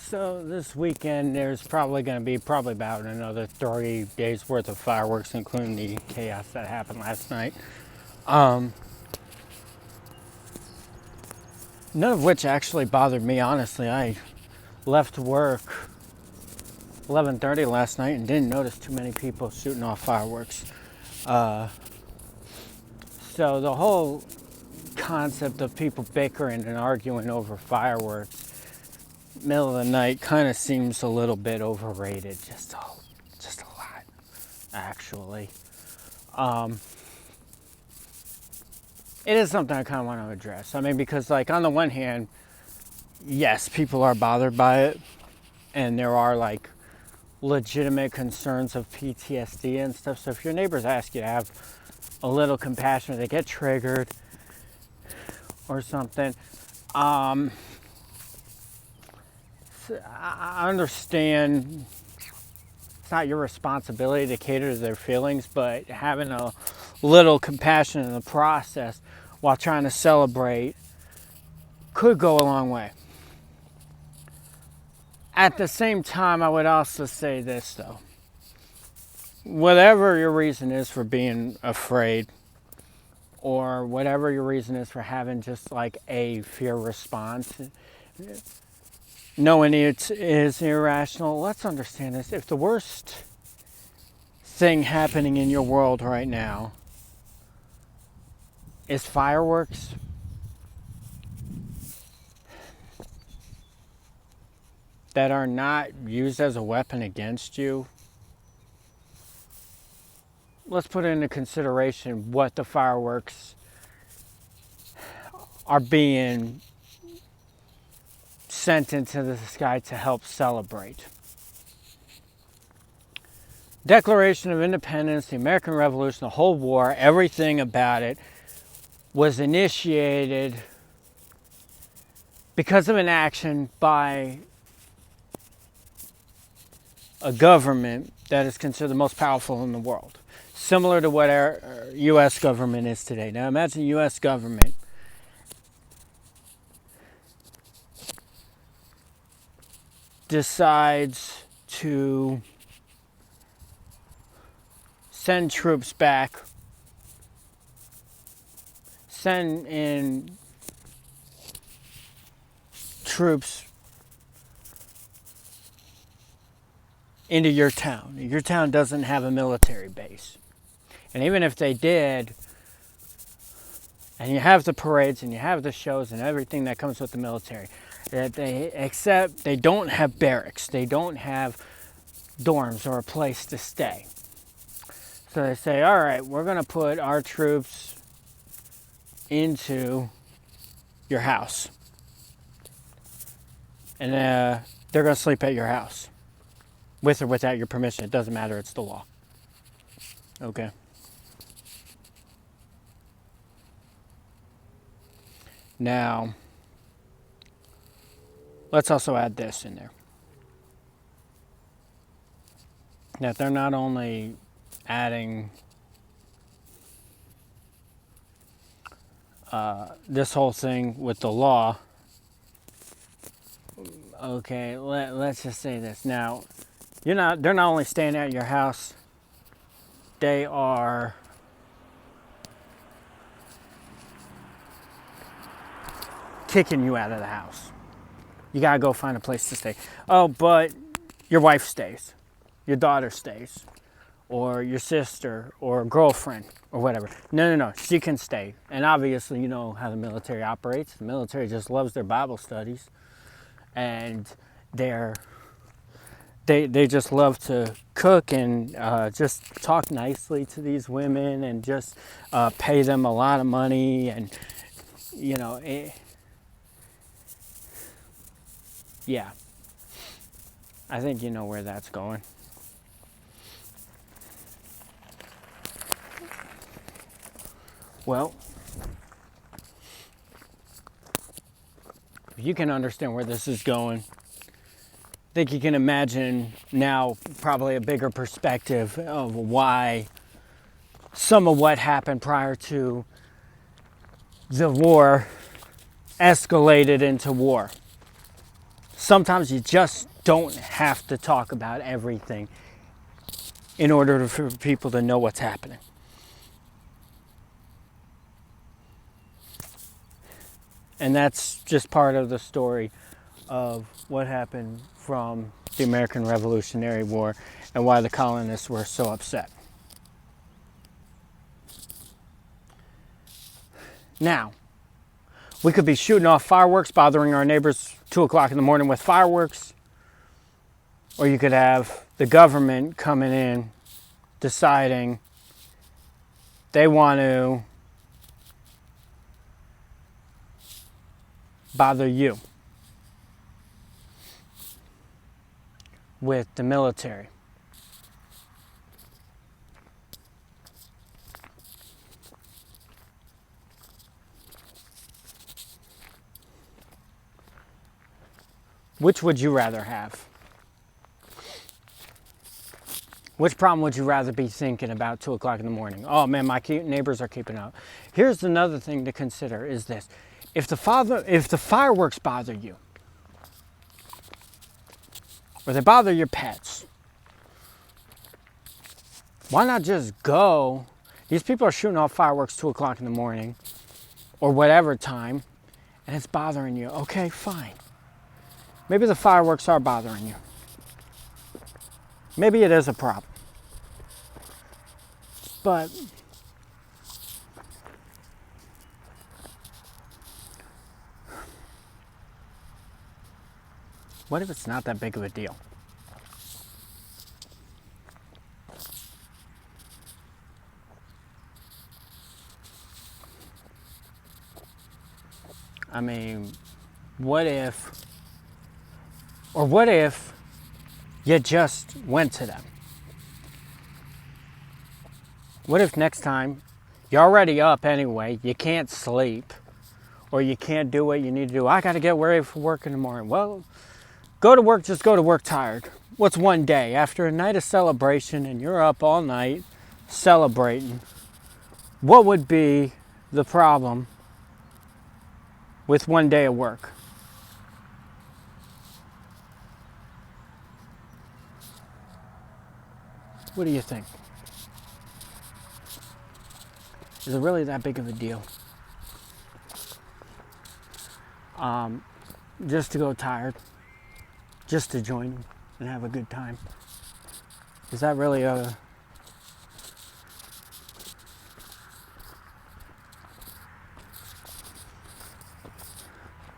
So this weekend there's probably going to be about another 30 days worth of fireworks, including the chaos that happened last night. None of which actually bothered me, honestly. I left work 11:30 last night and didn't notice too many people shooting off fireworks. So the whole concept of people bickering and arguing over fireworks middle of the night kind of seems a little bit overrated, just a lot, actually. It is something I kind of want to address. I mean, because like on the one hand, yes, people are bothered by it, and there are like legitimate concerns of PTSD and stuff. So if your neighbors ask you to have a little compassion, or they get triggered or something, I understand it's not your responsibility to cater to their feelings, but having a little compassion in the process while trying to celebrate could go a long way. At the same time, I would also say this though. Whatever your reason is for being afraid, or whatever your reason is for having just like a fear response, knowing it is irrational, let's understand this. If the worst thing happening in your world right now is fireworks, that are not used as a weapon against you, let's put into consideration what the fireworks are being sent into the sky to help celebrate. Declaration of Independence, the American Revolution, the whole war, everything about it was initiated because of an action by a government that is considered the most powerful in the world, similar to what our U.S. government is today. Now imagine the U.S. government decides to send troops back, send in troops into your town. Your town doesn't have a military base. And even if they did, and you have the parades and you have the shows and everything that comes with the military, except they don't have barracks, they don't have dorms or a place to stay. So they say, all right, we're going to put our troops into your house. And they're going to sleep at your house. With or without your permission, it doesn't matter, it's the law. Okay. Now, let's also add this in there. That they're not only adding this whole thing with the law. Okay, let's just say this. Now, they're not only staying at your house, they are kicking you out of the house. You gotta go find a place to stay. Oh, but your wife stays, your daughter stays, or your sister or girlfriend or whatever. No, she can stay. And obviously you know how the military operates. The military just loves their Bible studies, and they just love to cook and just talk nicely to these women and just pay them a lot of money, and yeah, I think you know where that's going. Well, if you can understand where this is going, I think you can imagine now probably a bigger perspective of why some of what happened prior to the war escalated into war. Sometimes you just don't have to talk about everything in order for people to know what's happening. And that's just part of the story of what happened from the American Revolutionary War and why the colonists were so upset. Now, we could be shooting off fireworks, bothering our neighbors 2 o'clock in the morning with fireworks, or you could have the government coming in deciding they want to bother you with the military. Which would you rather have? Which problem would you rather be thinking about 2 o'clock in the morning? Oh man, my neighbors are keeping up. Here's another thing to consider is this. If the fireworks bother you, or they bother your pets, why not just go? These people are shooting off fireworks 2 o'clock in the morning, or whatever time, and it's bothering you. Okay, fine. Maybe the fireworks are bothering you. Maybe it is a problem. But what if it's not that big of a deal? I mean, what if you just went to them? What if next time you're already up anyway, you can't sleep, or you can't do what you need to do? I got to get ready for work in the morning. Well, go to work, just go to work tired. What's one day? After a night of celebration and you're up all night celebrating, what would be the problem with one day of work? What do you think? Is it really that big of a deal? Just to go tired, just to join them and have a good time. Is that really a...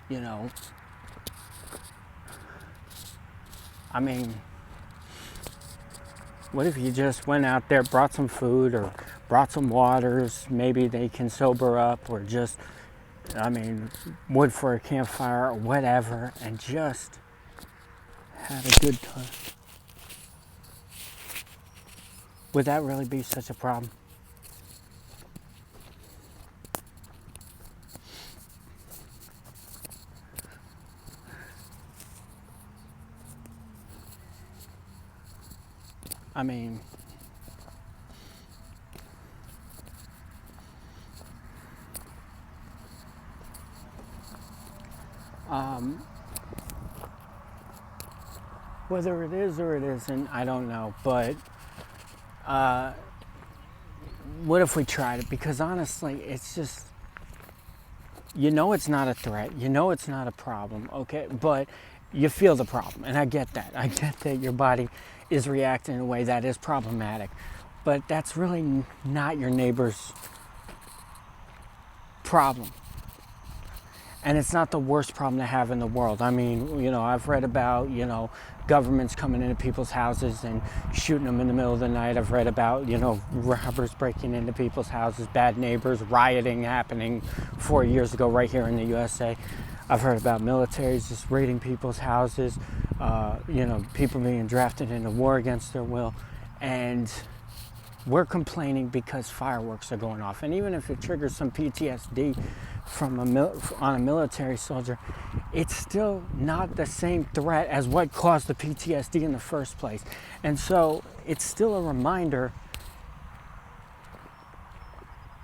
You know, I mean, what if you just went out there, brought some food or brought some waters, maybe they can sober up, or just, I mean, wood for a campfire or whatever, and just had a good time? Would that really be such a problem? I mean, whether it is or it isn't, I don't know. But what if we tried it? Because honestly, it's just, you know it's not a threat. You know it's not a problem, okay? But you feel the problem, and I get that. I get that your body is reacting in a way that is problematic. But that's really not your neighbor's problem. And it's not the worst problem to have in the world. I mean, you know, I've read about, you know, governments coming into people's houses and shooting them in the middle of the night. I've read about, you know, robbers breaking into people's houses, bad neighbors, rioting happening 4 years ago right here in the USA. I've heard about militaries just raiding people's houses, you know, people being drafted into war against their will. And we're complaining because fireworks are going off. And even if it triggers some PTSD from on a military soldier, it's still not the same threat as what caused the PTSD in the first place. And so it's still a reminder,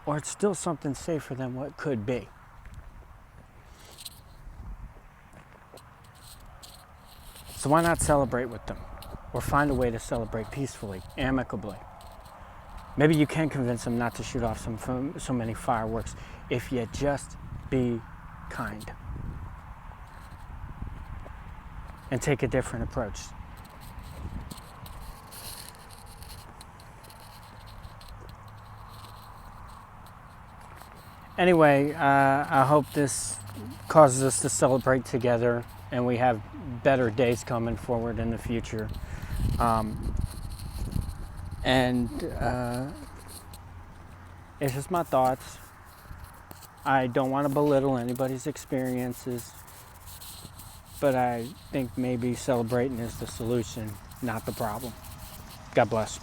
or it's still something safer than what could be. So why not celebrate with them? Or find a way to celebrate peacefully, amicably. Maybe you can convince them not to shoot off so many fireworks if you just be kind. And take a different approach. Anyway, I hope this causes us to celebrate together and we have better days coming forward in the future. It's just my thoughts. I don't want to belittle anybody's experiences, but I think maybe celebrating is the solution, not the problem. God bless.